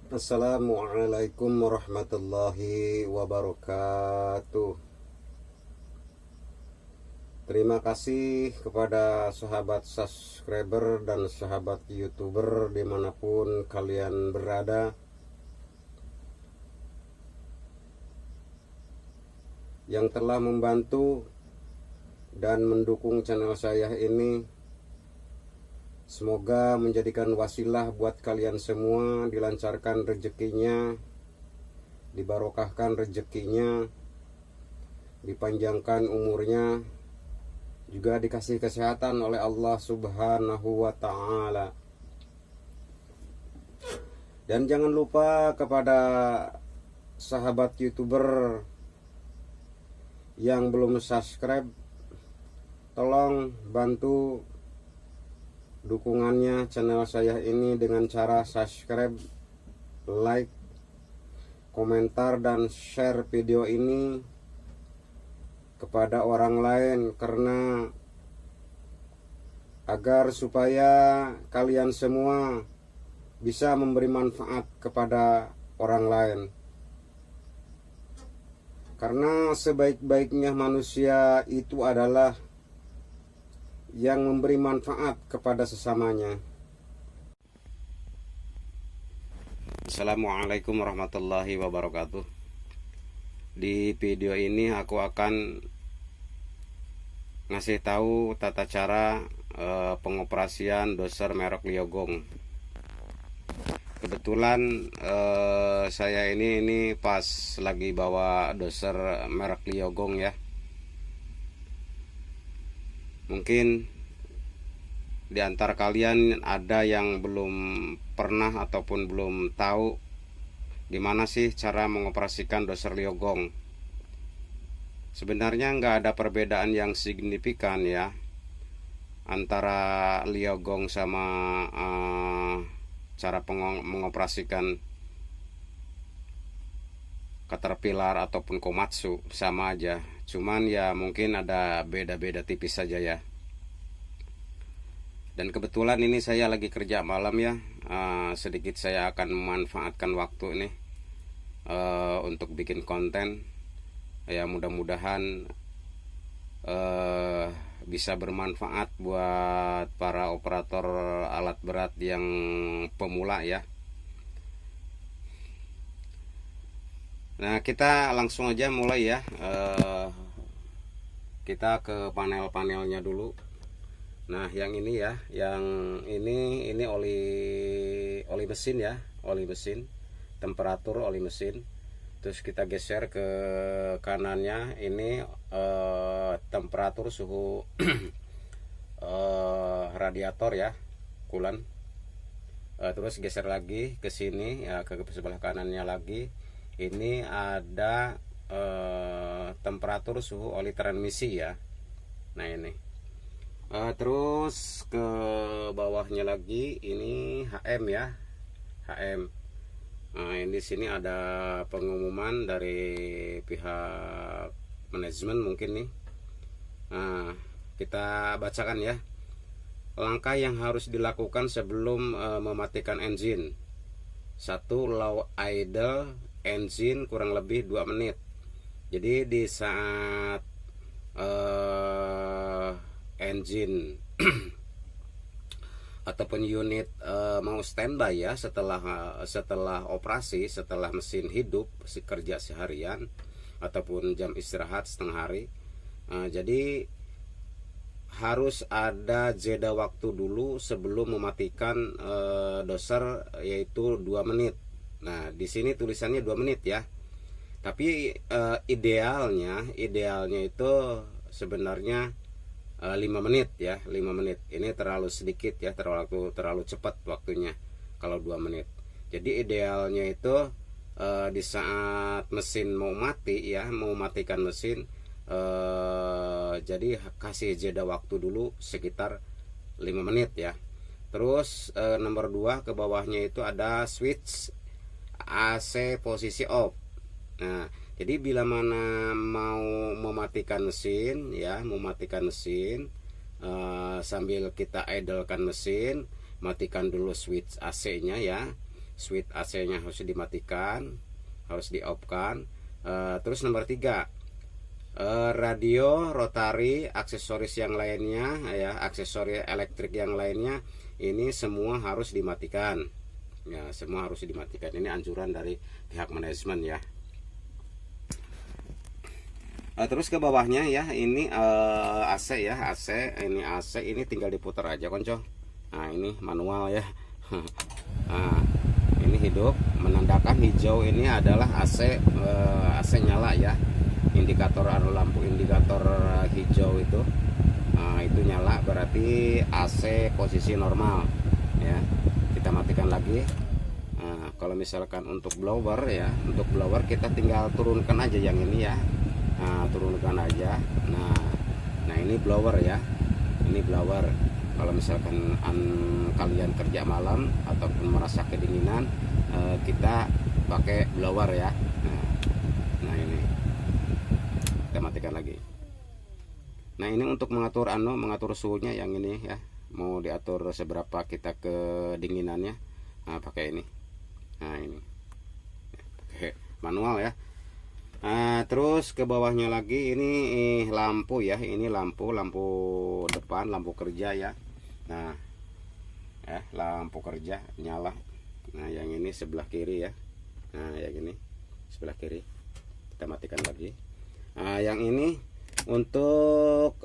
Assalamualaikum warahmatullahi wabarakatuh. Terima kasih kepada sahabat subscriber dan sahabat YouTuber dimanapun kalian berada, yang telah membantu dan mendukung channel saya ini. Semoga menjadikan wasilah buat kalian semua, dilancarkan rezekinya, dibarokahkan rezekinya, dipanjangkan umurnya, juga dikasih kesehatan oleh Allah Subhanahu wa Ta'ala. Dan jangan lupa kepada sahabat YouTuber yang belum subscribe, tolong bantu dukungannya channel saya ini dengan cara subscribe, like, komentar, dan share video ini kepada orang lain, karena agar supaya kalian semua bisa memberi manfaat kepada orang lain. Karena sebaik-baiknya manusia itu adalah yang memberi manfaat kepada sesamanya. Assalamualaikum warahmatullahi wabarakatuh. Di video ini aku akan ngasih tahu tata cara pengoperasian doser merek Liogong. Kebetulan saya ini pas lagi bawa doser merek Liogong ya. Mungkin di antara kalian ada yang belum pernah ataupun belum tahu gimana sih cara mengoperasikan doser Liogong. Sebenarnya nggak ada perbedaan yang signifikan ya antara Liogong sama cara mengoperasikan Caterpillar ataupun Komatsu, sama aja. Cuman ya mungkin ada beda-beda tipis saja ya. Dan kebetulan ini saya lagi kerja malam ya. Sedikit saya akan memanfaatkan waktu ini untuk bikin konten. Ya mudah-mudahan bisa bermanfaat buat para operator alat berat yang pemula ya. Nah, kita langsung aja mulai ya. Kita ke panel-panelnya dulu. Nah, yang ini ya, yang ini oli mesin ya, oli mesin, temperatur oli mesin. Terus kita geser ke kanannya, ini temperatur suhu radiator ya, coolant. Terus geser lagi ke sini ya, ke sebelah kanannya lagi. Ini ada temperatur suhu oli transmisi ya. Nah ini terus ke bawahnya lagi ini HM ya, HM. Nah ini di sini ada pengumuman dari pihak manajemen mungkin nih. Nah kita bacakan ya. Langkah yang harus dilakukan sebelum mematikan engine. 1. Low idle engine kurang lebih 2 menit. Jadi di saat engine ataupun unit mau standby ya, setelah operasi, setelah mesin hidup, kerja seharian ataupun jam istirahat setengah hari. Jadi harus ada jeda waktu dulu sebelum mematikan doser, yaitu 2 menit. Nah, di sini tulisannya 2 menit ya. Tapi idealnya itu sebenarnya 5 menit ya, 5 menit. Ini terlalu sedikit ya, terlalu cepat waktunya kalau 2 menit. Jadi idealnya itu di saat mesin mau mati ya, mau matikan mesin, jadi kasih jeda waktu dulu sekitar 5 menit ya. Terus nomor 2 ke bawahnya itu ada switch AC posisi off. Nah, jadi bila mana mau mematikan mesin ya, sambil kita idlekan mesin, matikan dulu switch AC-nya ya. switch AC-nya harus dimatikan, harus di off kan. Terus nomor 3, radio, rotari, aksesoris yang lainnya ya, aksesoris elektrik yang lainnya ini semua harus dimatikan ya, semua harus dimatikan. Ini anjuran dari pihak manajemen ya. Terus ke bawahnya ya, ini AC ya, AC ini tinggal diputar aja konco. Nah ini manual ya. Nah ini hidup, menandakan hijau ini adalah AC, AC nyala ya. Indikator lampu indikator hijau itu itu nyala, berarti AC posisi normal ya. Kita matikan lagi. Kalau misalkan untuk blower ya, untuk blower kita tinggal turunkan aja yang ini ya. Turunkan aja. Nah ini blower ya, ini blower. Kalau misalkan kalian kerja malam ataupun merasa kedinginan, kita pakai blower ya. Nah ini kita matikan lagi. Nah ini untuk mengatur mengatur suhunya yang ini ya, mau diatur seberapa kita kedinginannya, pakai ini. Nah ini pakai manual ya. Terus ke bawahnya lagi ini lampu ya, ini lampu depan, lampu kerja ya. Nah ya, lampu kerja nyala. Nah yang ini sebelah kiri ya. Nah yang ini sebelah kiri, kita matikan lagi. Nah yang ini untuk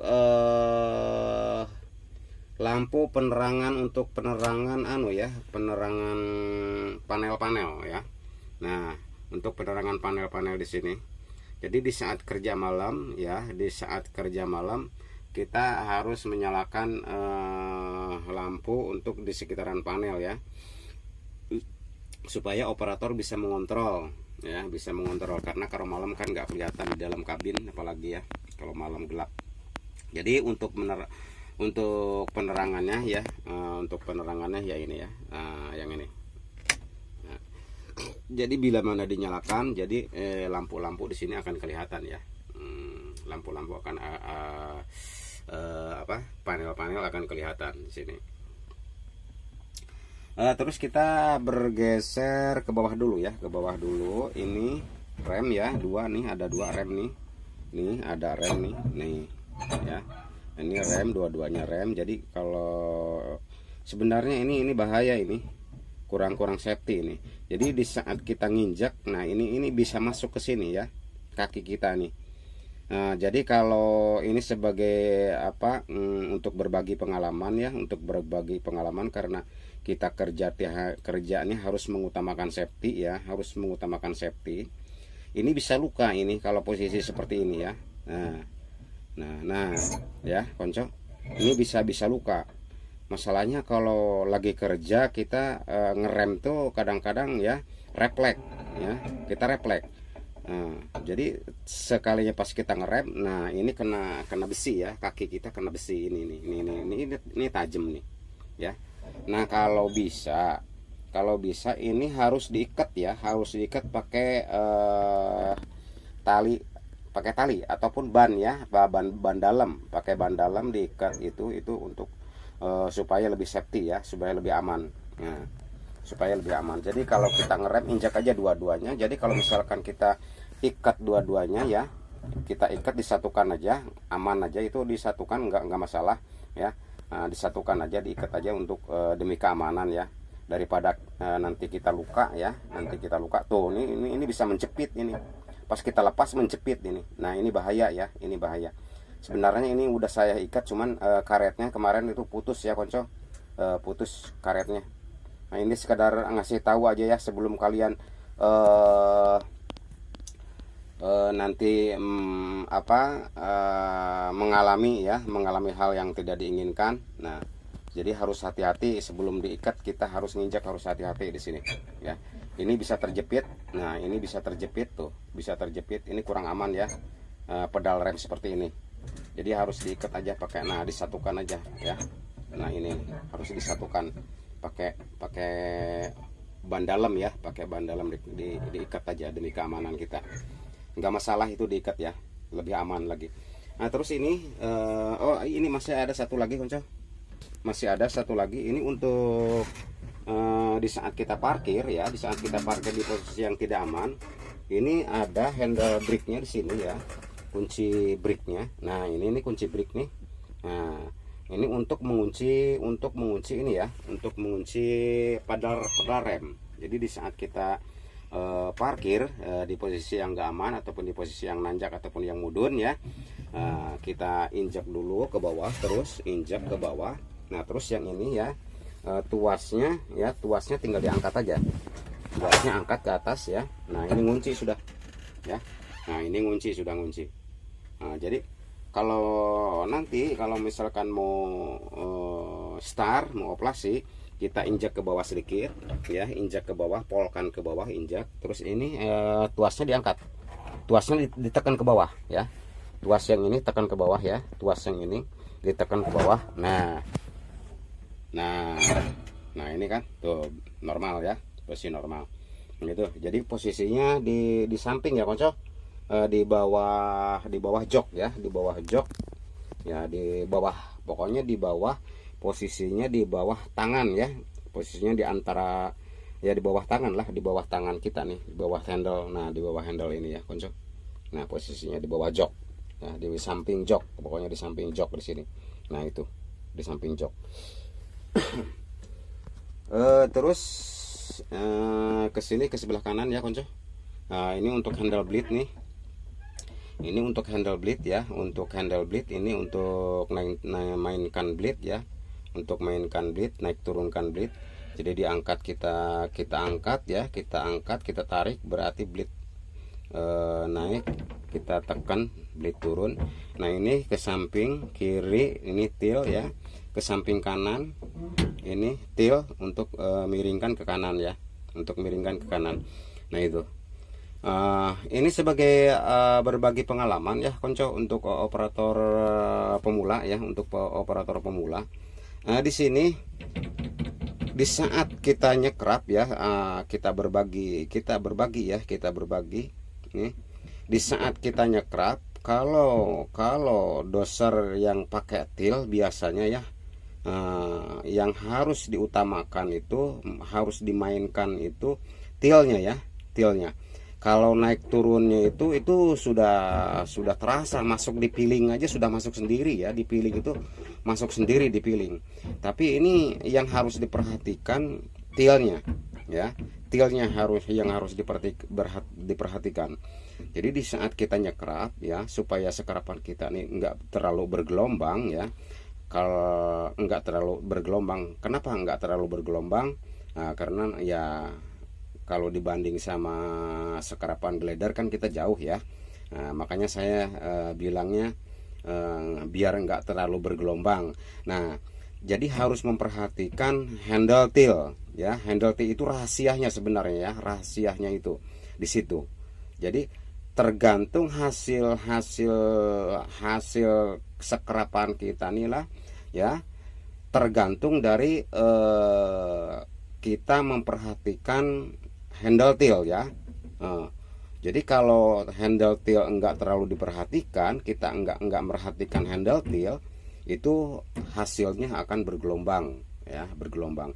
lampu penerangan, untuk penerangan ya, penerangan panel-panel ya. Nah untuk penerangan panel-panel di sini. Jadi di saat kerja malam ya, di saat kerja malam kita harus menyalakan lampu untuk di sekitaran panel ya, supaya operator bisa mengontrol ya, bisa mengontrol. Karena kalau malam kan nggak kelihatan di dalam kabin, apalagi ya kalau malam gelap. Jadi untuk penerangannya ya, untuk penerangannya ya ini ya, yang ini. Jadi bila mana dinyalakan, jadi lampu-lampu di sini akan kelihatan ya. Lampu-lampu akan panel-panel akan kelihatan di sini. Terus kita bergeser ke bawah dulu ya, ke bawah dulu. Ini rem ya, nih ada 2 rem nih. Nih ada rem nih ya. Ini rem, dua-duanya rem. Jadi kalau sebenarnya ini bahaya ini. Kurang safety ini. Jadi di saat kita nginjak, nah ini bisa masuk ke sini ya, kaki kita nih. Nah, jadi kalau ini sebagai untuk berbagi pengalaman ya, untuk berbagi pengalaman, karena kita kerjanya harus mengutamakan safety ya, harus mengutamakan safety. Ini bisa luka ini kalau posisi seperti ini ya. Nah ya konco, ini bisa luka. Masalahnya kalau lagi kerja kita ngerem tuh kadang-kadang ya refleks ya, kita refleks. Jadi sekalinya pas kita ngerem, nah ini kena besi ya, kaki kita kena besi ini tajam nih ya. Nah kalau bisa ini harus diikat ya, harus diikat pakai tali ataupun ban ya, ban dalam, pakai ban dalam diikat itu untuk supaya lebih safety ya, supaya lebih aman. Nah, supaya lebih aman. Jadi kalau kita ngerem, injak aja dua-duanya. Jadi kalau misalkan kita ikat dua-duanya ya, kita ikat disatukan aja, aman aja, itu disatukan nggak masalah ya. Nah, disatukan aja, diikat aja untuk demi keamanan ya, daripada nanti kita luka ya, nanti kita luka. Tuh ini bisa menjepit ini. Pas kita lepas menjepit ini. Nah ini bahaya ya, ini bahaya. Sebenarnya ini udah saya ikat, cuman karetnya kemarin itu putus ya konco, putus karetnya. Nah ini sekadar ngasih tahu aja ya, sebelum kalian nanti mengalami hal yang tidak diinginkan. Nah jadi harus hati-hati sebelum diikat, kita harus nginjak, harus hati-hati di sini ya. Ini bisa terjepit. Nah ini bisa terjepit tuh, bisa terjepit. Ini kurang aman ya, pedal rem seperti ini. Jadi harus diikat aja pakai, disatukan aja ya. Nah ini harus disatukan pakai ban dalam ya, pakai ban dalam diikat aja demi keamanan kita. Nggak masalah itu diikat ya, lebih aman lagi. Nah terus ini ini masih ada satu lagi konco, masih ada satu lagi. Ini untuk di saat kita parkir ya, di saat kita parkir di posisi yang tidak aman, ini ada handle brake-nya di sini ya, kunci brake-nya. Nah ini kunci brake nih. Nah ini untuk mengunci ini ya, untuk mengunci pedal rem. Jadi di saat kita parkir di posisi yang gak aman ataupun di posisi yang nanjak ataupun yang mudun ya, kita injak dulu ke bawah, terus injak ke bawah. Nah terus yang ini ya, tuasnya tinggal diangkat aja, tuasnya angkat ke atas ya. Nah ini ngunci sudah ya, nah ini sudah ngunci. Nah, jadi kalau nanti kalau misalkan mau start, mau operasi, kita injak ke bawah sedikit ya, injak ke bawah, polkan ke bawah, injak. Terus ini tuasnya diangkat, tuasnya ditekan ke bawah ya, tuas yang ini tekan ke bawah ya, tuas yang ini ditekan ke bawah. Nah ini kan tuh normal ya, posisi normal gitu. Jadi posisinya di samping ya konco, di bawah jok ya, di bawah jok ya, di bawah, pokoknya di bawah, posisinya di bawah tangan ya, posisinya di antara ya, di bawah tangan lah, di bawah tangan kita nih, di bawah handle. Nah di bawah handle ini ya konco. Nah posisinya di bawah jok ya, di samping jok, pokoknya di samping jok di sini. Nah itu di samping jok. Terus ke sini, ke sebelah kanan ya konco. Nah ini untuk handle bleed nih, ini untuk handle bleed ya, untuk handle bleed ini untuk mainkan bleed ya, untuk mainkan bleed, naik turunkan bleed. Jadi diangkat, kita angkat ya, kita angkat, kita tarik, berarti bleed naik, kita tekan, bleed turun. Nah ini ke samping kiri ini til ya, ke samping kanan ini til untuk miringkan ke kanan ya, untuk miringkan ke kanan. Nah itu ini sebagai berbagi pengalaman ya konco, untuk operator pemula ya, untuk operator pemula. Di sini di saat kita nyekrap ya, kita berbagi ya, kita berbagi nih. Di saat kita nyekrap, kalau doser yang pakai til biasanya ya, yang harus diutamakan itu, harus dimainkan itu tilnya ya, tilnya. Kalau naik turunnya itu sudah terasa, masuk di piling aja sudah masuk sendiri ya, di piling itu masuk sendiri di piling. Tapi ini yang harus diperhatikan tilnya ya, tilnya yang harus diperhatikan. Jadi di saat kita nyekrap ya, supaya sekerapan kita nih enggak terlalu bergelombang ya. Kalau enggak terlalu bergelombang, kenapa enggak terlalu bergelombang? Nah, karena ya kalau dibanding sama sekerapan glider kan kita jauh ya. Nah, makanya saya bilangnya biar enggak terlalu bergelombang. Nah, jadi harus memperhatikan handle til ya. Handle til itu rahasianya sebenarnya ya, rahasianya itu di situ. Jadi tergantung hasil sekerapan kita nih lah ya, tergantung dari kita memperhatikan handle til ya. Jadi kalau handle til enggak terlalu diperhatikan, kita enggak merhatikan handle til, itu hasilnya akan bergelombang ya, bergelombang.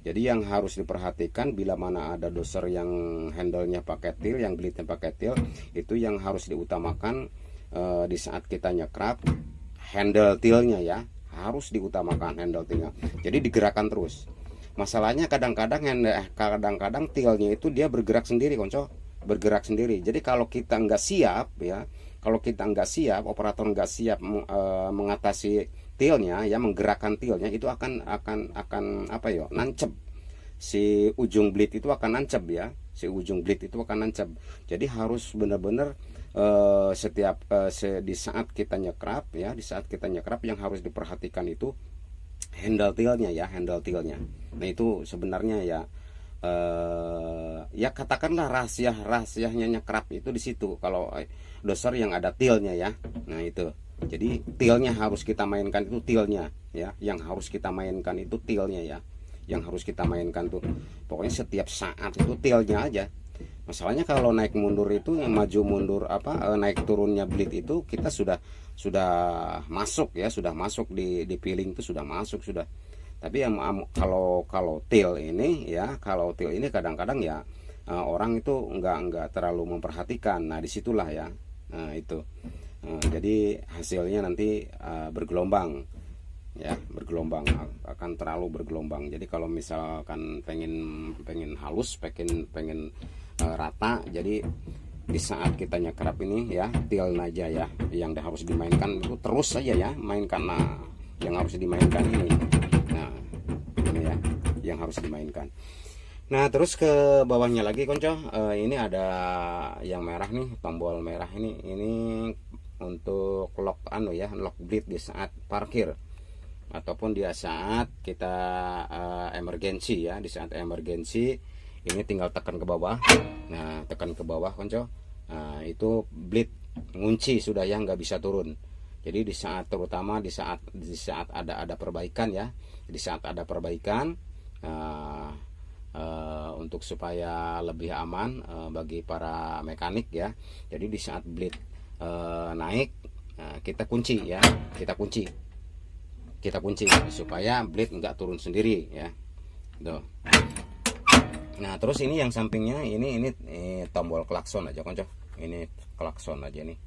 Jadi yang harus diperhatikan bila mana ada doser yang handlenya pakai til, yang bleednya pakai til, itu yang harus diutamakan di saat kita nyekrap, handle tilnya ya, harus diutamakan handle tilnya. Jadi digerakkan terus. Masalahnya kadang-kadang tilnya itu dia bergerak sendiri konco, bergerak sendiri. Jadi kalau kita nggak siap ya, kalau kita nggak siap, operator nggak siap mengatasi tilnya ya, menggerakkan tilnya, itu akan apa ya, nancep. Si ujung bleed itu akan nancep ya, si ujung bleed itu akan nancep. Jadi harus benar-benar di saat kita nyekrap ya, di saat kita nyekrap yang harus diperhatikan itu handle tilnya ya, handle tilnya. Nah itu sebenarnya ya, ya katakanlah rahasianya nyekrap itu di situ, kalau doser yang ada tilnya ya. Nah itu, jadi tilnya harus kita mainkan, itu tilnya ya, yang harus kita mainkan itu tilnya ya, yang harus kita mainkan tuh. Pokoknya setiap saat itu tilnya aja. Masalahnya kalau naik mundur itu, yang maju mundur naik turunnya bleed itu kita sudah masuk ya, sudah masuk di piling itu sudah masuk sudah. Tapi yang kalau til ini ya, kalau til ini kadang-kadang ya orang itu nggak terlalu memperhatikan. Nah disitulah ya, itu jadi hasilnya nanti bergelombang ya, bergelombang, akan terlalu bergelombang. Jadi kalau misalkan pengen halus, pengen rata, jadi di saat kita nyekrap ini ya, til aja ya yang harus dimainkan itu terus saja ya, mainkan. Nah yang harus dimainkan ini, nah ini ya yang harus dimainkan. Nah terus ke bawahnya lagi konco, ini ada yang merah nih, tombol merah ini untuk lock ya, lock bleed di saat parkir ataupun di saat kita emergency ya. Di saat emergency ini tinggal tekan ke bawah. Nah tekan ke bawah konco, itu bleed ngunci sudah ya, nggak bisa turun. Jadi di saat, terutama di saat ada perbaikan ya, di saat ada perbaikan untuk supaya lebih aman bagi para mekanik ya. Jadi di saat bleed naik, kita kunci ya, kita kunci supaya bleed nggak turun sendiri ya. Tuh. Nah terus ini yang sampingnya ini tombol klakson aja konco, ini klakson aja nih.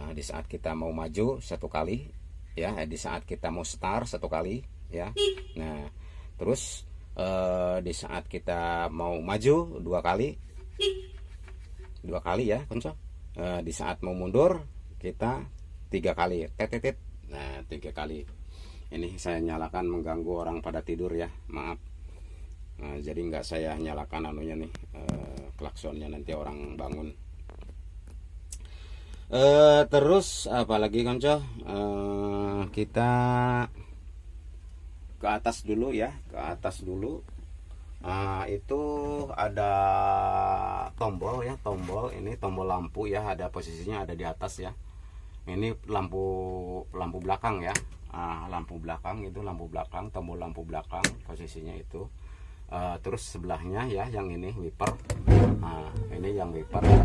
Di saat kita mau maju satu kali ya, di saat kita mau start satu kali ya. Nah terus di saat kita mau maju dua kali ya konco. Di saat mau mundur kita 3 kali tetetet. Nah 3 kali. Ini saya nyalakan mengganggu orang pada tidur ya, maaf. Jadi nggak saya nyalakan anunya nih, klaksonnya, nanti orang bangun. Terus apalagi konco, kita ke atas dulu ya, ke atas dulu. Itu ada tombol ya, ini tombol lampu ya, ada posisinya ada di atas ya. Ini lampu belakang ya, lampu belakang itu, lampu belakang, tombol lampu belakang posisinya itu. Terus sebelahnya ya yang ini wiper, ini yang wiper ya,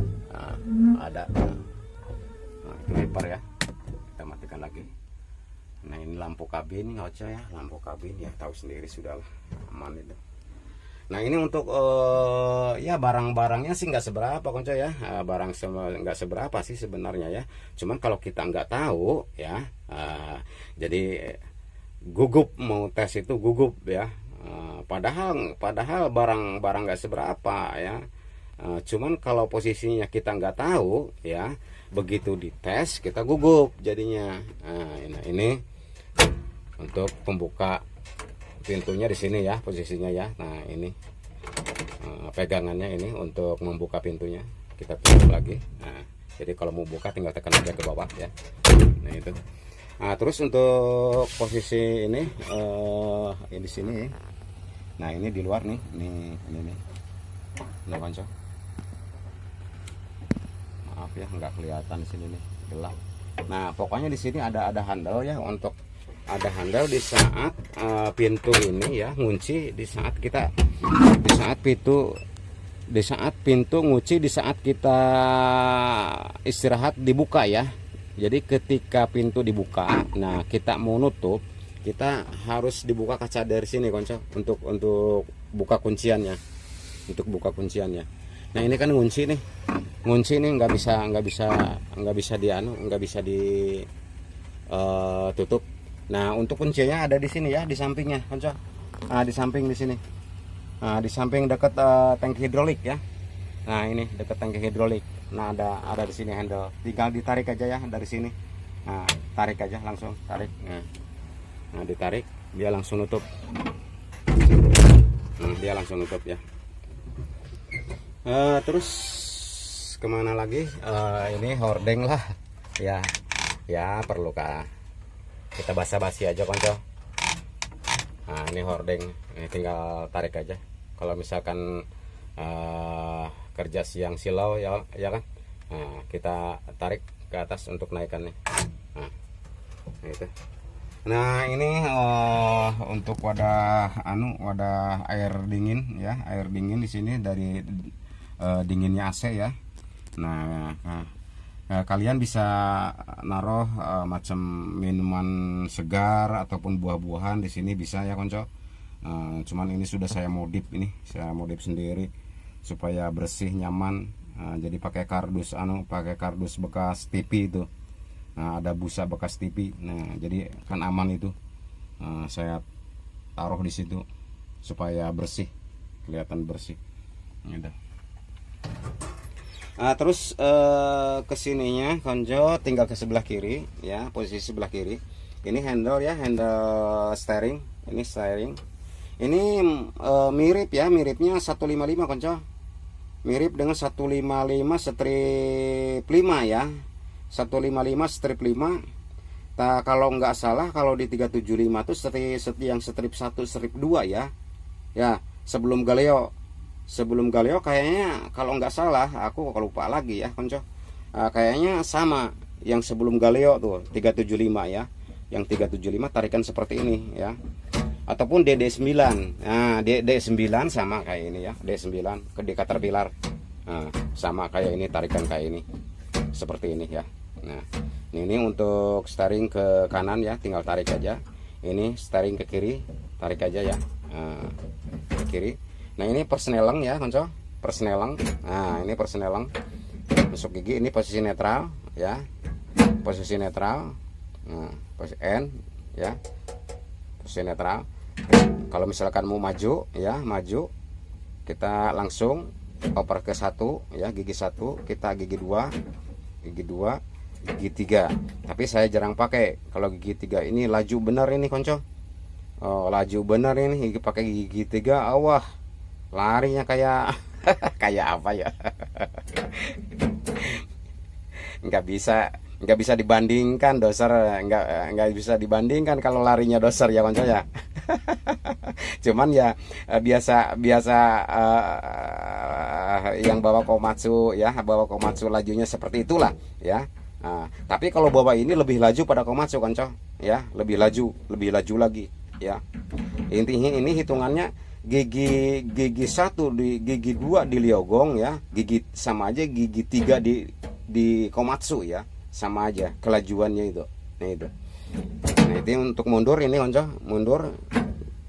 ada. Nah, itu wiper ya, kita matikan lagi. Nah ini lampu kabin konco ya, lampu kabin ya, tahu sendiri sudahlah, aman itu. Nah ini untuk ya barang-barangnya sih nggak seberapa konco ya, barang nggak seberapa sih sebenarnya ya. Cuman kalau kita nggak tahu ya, jadi gugup mau tes itu gugup ya. Padahal barang nggak seberapa ya. Cuman kalau posisinya kita nggak tahu ya, begitu dites kita gugup jadinya. Nah ini untuk pembuka pintunya di sini ya, posisinya ya. Nah ini pegangannya ini untuk membuka pintunya, kita tutup lagi. Nah jadi kalau mau buka tinggal tekan aja ke bawah ya. Nah itu. Nah terus untuk posisi ini di sini. Nah ini di luar nih, ini nih, nah konco. Maaf ya nggak kelihatan di sini nih, gelap. Nah pokoknya di sini ada handle ya, untuk ada handle di saat pintu ini ya ngunci, di saat pintu ngunci, di saat kita istirahat dibuka ya. Jadi ketika pintu dibuka, nah kita mau nutup, kita harus dibuka kaca dari sini konco, untuk buka kunciannya, Nah ini kan ngunci nih nggak bisa ditutup. Nah untuk kuncinya ada di sini ya, di sampingnya konco. Di samping di sini, di samping dekat tangki hidrolik ya. Nah ini dekat tangki hidrolik. Nah ada di sini handle, tinggal ditarik aja ya dari sini. Nah tarik aja, langsung tarik. Nah ditarik dia langsung nutup. Dia langsung nutup ya. Terus kemana lagi? Ini hordeng lah ya, perlu kita basa-basi aja konco. Nah ini hordeng, ini tinggal tarik aja. Kalau misalkan kerja siang silau ya kan, nah, kita tarik ke atas untuk naikkannya. Nah itu. Nah ini untuk wadah air dingin ya, air dingin di sini dari dinginnya AC ya. Nah Kalian bisa naruh macam minuman segar ataupun buah-buahan di sini bisa ya konco. Cuman ini sudah saya modif sendiri supaya bersih nyaman. Jadi pakai kardus bekas TV itu. Ada busa bekas TV. Nah, jadi kan aman itu. Saya taruh di situ supaya bersih, kelihatan bersih. Udah. Terus kesininya konco tinggal ke sebelah kiri ya, posisi sebelah kiri. Ini handle ya, handle steering. Ini steering. Ini mirip ya, miripnya 155 konco. Mirip dengan 155 strip 5 ya. 155 strip 5. Kalau nggak salah kalau di 375 tuh yang strip 1 strip 2 ya. Ya, sebelum Galeo kayaknya kalau nggak salah, aku lupa lagi ya konco, kayaknya sama yang sebelum Galeo tuh 375 ya. Yang 375 tarikan seperti ini ya, ataupun DD9. Nah, DD9 sama kayak ini ya, D9 ke Caterpillar. Nah, sama kayak ini, tarikan kayak ini seperti ini ya. Nah, ini untuk steering ke kanan ya, tinggal tarik aja. Ini steering ke kiri, tarik aja ya, ke kiri. Nah, ini persneleng ya konco, persneleng. Nah, ini persneleng masuk gigi. Ini posisi netral ya, posisi netral. Nah, posisi N ya, posisi netral. Kalau misalkan mau maju ya, maju, kita langsung oper ke 1 ya, gigi 1, kita gigi 2, gigi 3. Tapi saya jarang pakai. Kalau gigi 3 ini laju benar ini konco. Oh, laju benar ini pakai gigi 3. Wah, larinya kayak kayak apa ya. nggak bisa dibandingkan doser, nggak bisa dibandingkan kalau larinya doser ya konco ya. Cuman ya biasa yang bawa Komatsu ya, bawa Komatsu lajunya seperti itulah ya. Tapi kalau bawa ini lebih laju pada Komatsu konco ya, lebih laju lagi ya. Intinya ini hitungannya gigi 1 di gigi 2 di Liogong ya, gigi sama aja gigi 3 di Komatsu ya, sama aja kelajuannya itu. Nah itu. Nah, itu untuk mundur ini konco, mundur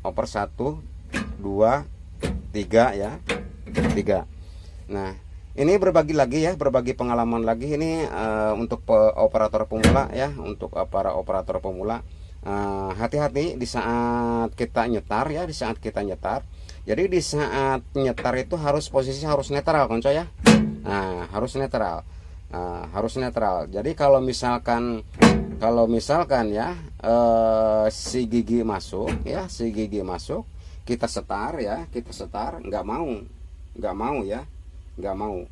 oper 1 2 3 ya, 3. Nah, ini berbagi lagi ya, berbagi pengalaman lagi ini untuk operator pemula ya, untuk para operator pemula. Hati-hati di saat kita nyetar ya, di saat kita nyetar. Jadi di saat nyetar itu posisi harus netral konco ya. Nah, harus netral. Harus netral. Jadi kalau misalkan ya si gigi masuk ya, si gigi masuk, kita setar ya, nggak mau ya, nggak mau.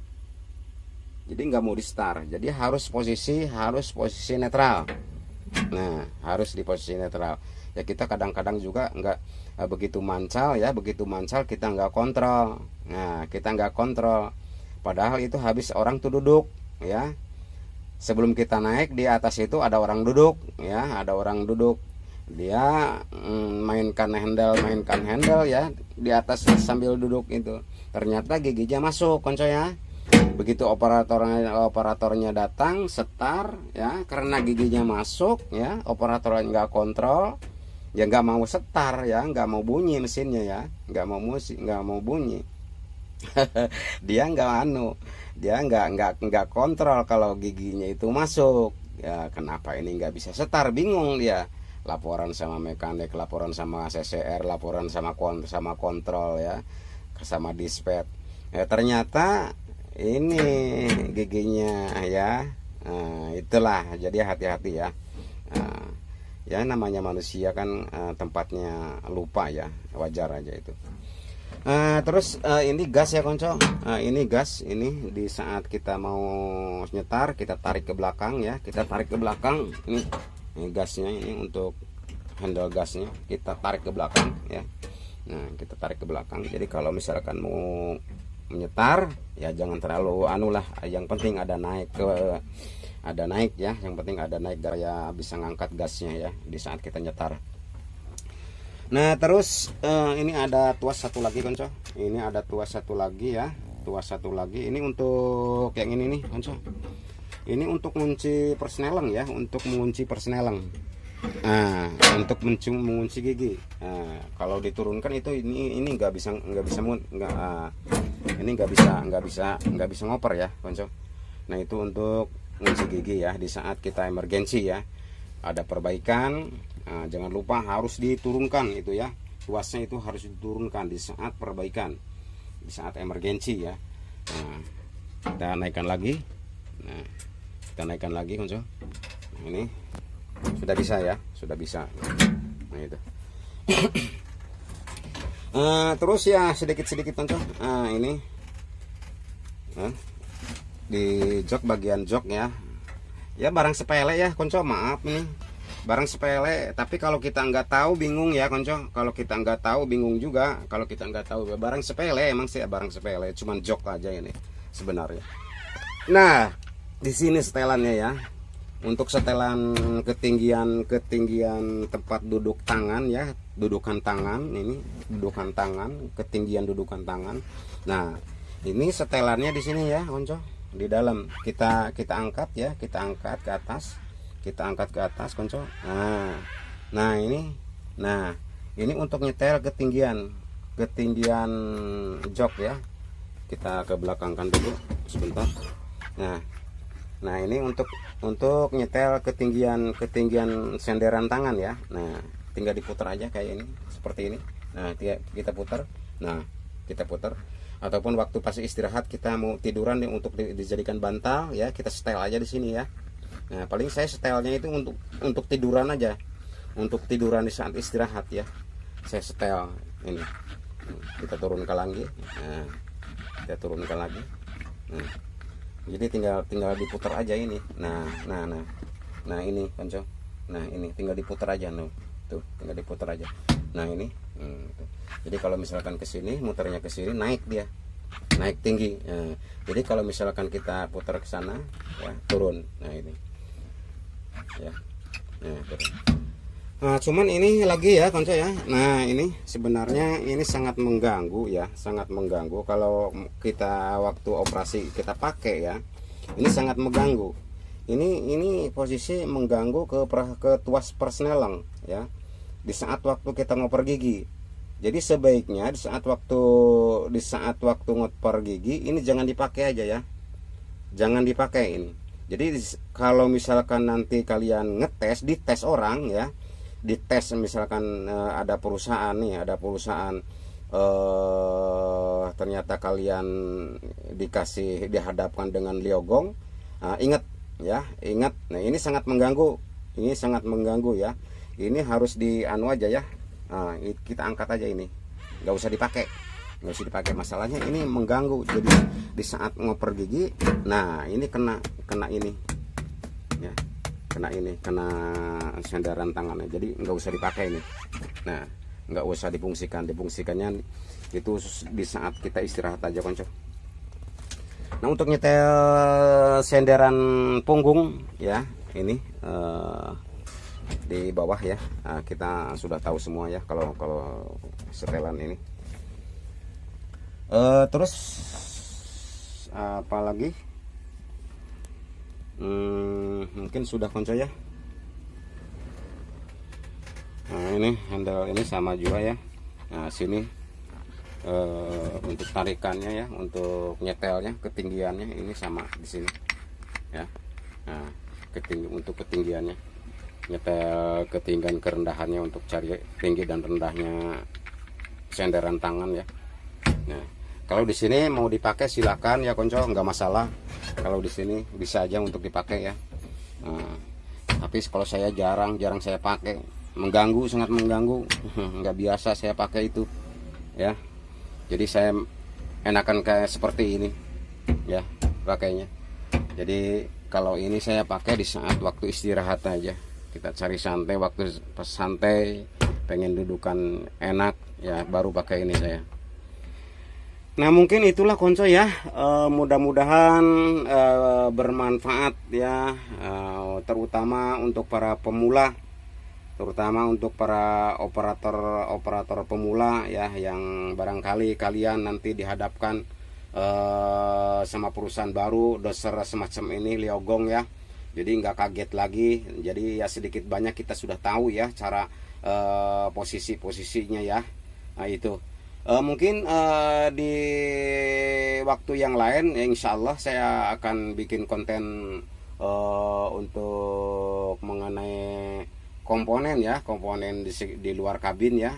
Jadi nggak mau di start. Jadi harus posisi netral. Nah, harus di posisi netral ya. Kita kadang-kadang juga nggak begitu mancal ya, begitu mancal kita nggak kontrol. Nah, kita nggak kontrol, padahal itu habis orang tuh duduk ya. Sebelum kita naik, di atas itu ada orang duduk ya, ada orang duduk. Dia mainkan handle ya di atas sambil duduk itu. Ternyata giginya masuk konco ya. Begitu operatornya datang setar ya, karena giginya masuk ya, operatornya nggak kontrol ya, nggak mau setar ya, nggak mau bunyi mesinnya ya, nggak mau bunyi. Dia nggak kontrol kalau giginya itu masuk ya. Kenapa ini nggak bisa setar, bingung dia. Laporan sama mekanik, laporan sama CCR, laporan sama kontrol ya, sama dispet ya. Ternyata ini giginya ya. Itulah, jadi hati-hati ya. Ya namanya manusia kan tempatnya lupa ya, wajar aja itu. Terus ini gas ya konco. Ini gas, ini di saat kita mau nyetar kita tarik ke belakang ya, kita tarik ke belakang. Ini gasnya, ini untuk handle gasnya kita tarik ke belakang ya. Nah, kita tarik ke belakang. Jadi kalau misalkan mau menyetar ya jangan terlalu lah, yang penting ada naik ya, yang penting ada naik gaya bisa ngangkat gasnya ya di saat kita nyetar. Nah, terus ini ada tuas satu lagi konco, ini ada tuas satu lagi ya, tuas satu lagi ini untuk yang ini nih konco. Ini untuk mengunci persneleng ya, untuk mengunci persneleng. Nah, untuk mengunci gigi. Nah, kalau diturunkan itu ini nggak bisa ini nggak bisa ngoper ya, konco. Nah, itu untuk mengunci gigi ya di saat kita emergensi ya. Ada perbaikan. Nah, jangan lupa harus diturunkan itu ya. Tuasnya itu harus diturunkan di saat perbaikan, di saat emergensi ya. Nah, kita naikkan lagi. Nah, kita naikkan lagi konco. Nah, ini sudah bisa ya, sudah bisa. Nah itu. Terus ya sedikit-sedikit konco. Nah ini di jok, bagian jok ya. Ya barang sepele ya konco, maaf nih. Barang sepele, tapi kalau kita nggak tahu bingung ya konco. Kalau kita nggak tahu bingung juga. Kalau kita nggak tahu barang sepele, emang sih barang sepele, cuman jok aja ini sebenarnya. Nah di sini setelannya ya. Untuk setelan ketinggian tempat duduk tangan ya, dudukan tangan ini, dudukan tangan, ketinggian dudukan tangan. Nah, ini setelannya di sini ya, konco. Di dalam kita angkat ya, kita angkat ke atas. Kita angkat ke atas, konco. Nah, ini. Nah, ini untuk nyetel ketinggian jok ya. Kita ke belakangkan dulu sebentar. Nah, ini untuk nyetel ketinggian senderan tangan ya. Nah, tinggal diputar aja kayak ini, seperti ini. Nah, kita putar. Nah, kita putar. Ataupun waktu pas istirahat kita mau tiduran nih, untuk dijadikan bantal ya, kita setel aja di sini ya. Nah, paling saya setelnya itu untuk tiduran aja. Untuk tiduran di saat istirahat ya. Saya setel ini. Kita turunkan lagi. Nah, kita turunkan lagi. Jadi tinggal diputar aja ini. Nah ini konco. Nah ini tinggal diputar aja tuh, tinggal diputar aja. Nah ini jadi kalau misalkan ke sini, muternya ke sini, naik dia, naik tinggi. Nah, jadi kalau misalkan kita putar ke sana ya, turun. Nah ini ya, nah turun. Nah, cuman ini lagi ya konco ya. Nah ini sebenarnya ini sangat mengganggu ya, sangat mengganggu kalau kita waktu operasi kita pakai ya. Ini sangat mengganggu. Ini posisi mengganggu ke tuas persneleng ya. Di saat waktu kita ngoper gigi. Jadi sebaiknya di saat waktu ngoper gigi ini jangan dipakai aja ya. Jangan dipakai ini. Jadi kalau misalkan nanti kalian dites orang ya. Dites misalkan ada perusahaan nih, ternyata kalian dihadapkan dengan liogong. Ingat ya, ingat. Nah ini sangat mengganggu, ya. Ini harus aja ya. Kita angkat aja ini, nggak usah dipakai, masalahnya ini mengganggu. Jadi di saat ngoper gigi, nah ini kena ini ya, kena sendaran tangannya. Jadi nggak usah dipakai ini. Nah, nggak usah difungsikannya itu di saat kita istirahat aja konco. Nah, untuk nyetel sendaran punggung ya, ini di bawah ya. Nah, kita sudah tahu semua ya kalau setelan ini. Terus apa lagi? Mungkin sudah konco ya. Nah ini handle ini sama juga ya. Nah sini untuk tarikannya ya, untuk nyetelnya, ketinggiannya ini sama di sini ya. Nah untuk ketinggiannya, nyetel ketinggian kerendahannya untuk cari tinggi dan rendahnya senderan tangan ya. Nah kalau di sini mau dipakai silakan ya konco, nggak masalah. Kalau di sini bisa aja untuk dipakai ya. Nah, tapi kalau saya jarang saya pakai, mengganggu, sangat mengganggu. Nggak biasa saya pakai itu ya. Jadi saya enakan kayak seperti ini ya pakainya. Jadi kalau ini saya pakai di saat waktu istirahat aja. Kita cari santai, waktu pas santai pengen dudukan enak ya, baru pakai ini saya. Nah mungkin itulah konco ya, mudah-mudahan bermanfaat ya, terutama untuk para pemula, terutama untuk para operator pemula ya, yang barangkali kalian nanti dihadapkan sama perusahaan baru doser semacam ini Liogong ya. Jadi nggak kaget lagi. Jadi ya sedikit banyak kita sudah tahu ya cara posisi-posisinya ya. Nah itu mungkin di waktu yang lain ya, insya Allah saya akan bikin konten untuk mengenai komponen ya, komponen di luar kabin ya.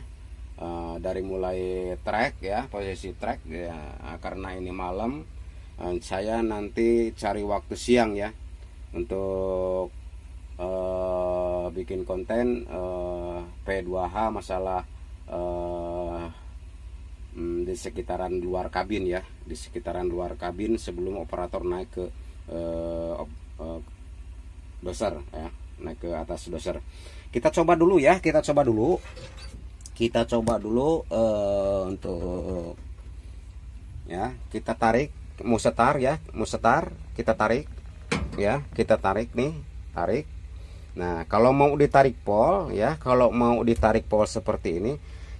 Dari mulai track ya, posisi track ya, karena ini malam saya nanti cari waktu siang ya untuk bikin konten P2H masalah di sekitaran luar kabin ya, di sekitaran luar kabin sebelum operator naik ke doser ya, naik ke atas doser. Kita coba dulu ya, kita coba dulu untuk ya, kita tarik, mau setar ya, mau setar, kita tarik ya, kita tarik nih, tarik. Nah kalau mau ditarik pol ya, kalau mau ditarik pol seperti ini,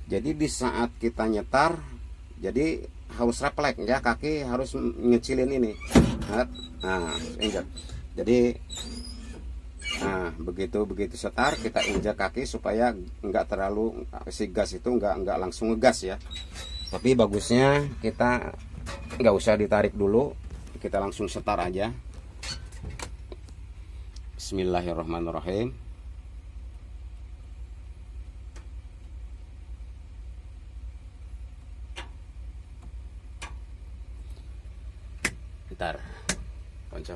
jadi di saat kita nyetar jadi harus refleks ya, kaki harus ngecilin ini. Nah injak, jadi nah begitu setar kita injak kaki supaya nggak terlalu, si gas itu nggak langsung ngegas ya. Tapi bagusnya kita nggak usah ditarik dulu, kita langsung setar aja. Bismillahirrahmanirrahim. Bentar konco.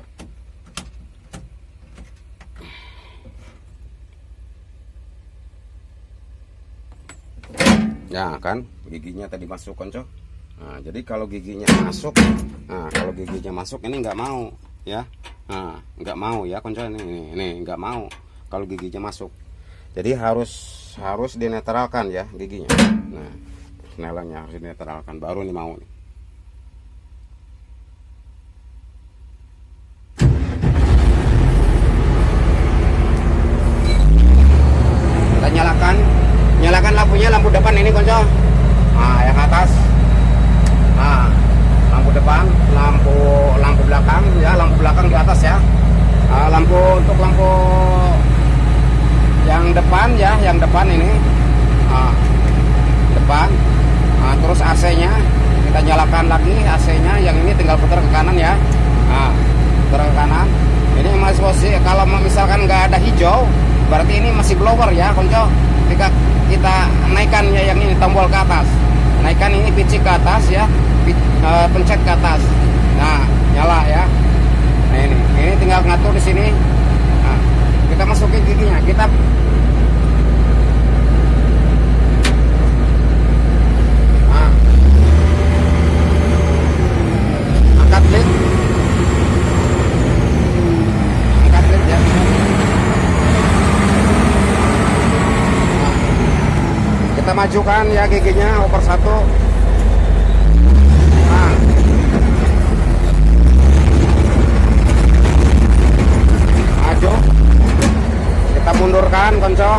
Ya kan giginya tadi masuk konco. Nah, jadi kalau giginya masuk, nah kalau giginya masuk ini nggak mau ya. Nah nggak mau ya konco, ini nggak mau kalau giginya masuk. Jadi harus dinetralkan ya giginya. Nah snellernya harus dinetralkan baru nih mau nih. Kita nyalakan lampunya, lampu depan ini konco. Nah yang atas, nah lampu depan, lampu belakang ya, lampu belakang di atas ya. Untuk lampu yang depan ya, yang depan ini depan. Nah, terus AC-nya kita nyalakan lagi, AC-nya yang ini tinggal putar ke kanan ya. Nah putar ke kanan, ini masih posisi. Kalau misalkan nggak ada hijau berarti ini masih blower ya konco. Ketika kita naikkan ya yang ini tombol ke atas, naikkan ini picik ke atas ya, pencet ke atas. Nah nyala ya. Nah ini tinggal ngatur di sini. Nah, kita masukin giginya, kita angkat lid ya. Kita majukan ya giginya oper 1. Nah maju, kita mundurkan konco.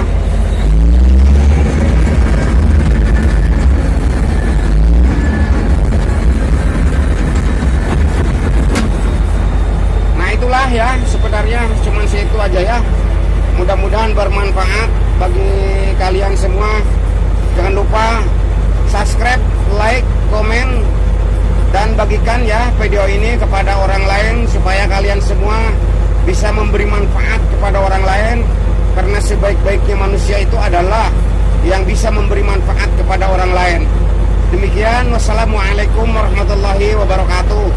Nah itulah ya sebenarnya cuman segitu aja ya. Mudah-mudahan bermanfaat bagi kalian semua. Jangan lupa subscribe, like, komen, dan bagikan ya video ini kepada orang lain supaya kalian semua bisa memberi manfaat kepada orang lain. Karena sebaik-baiknya manusia itu adalah yang bisa memberi manfaat kepada orang lain. Demikian, wassalamualaikum warahmatullahi wabarakatuh.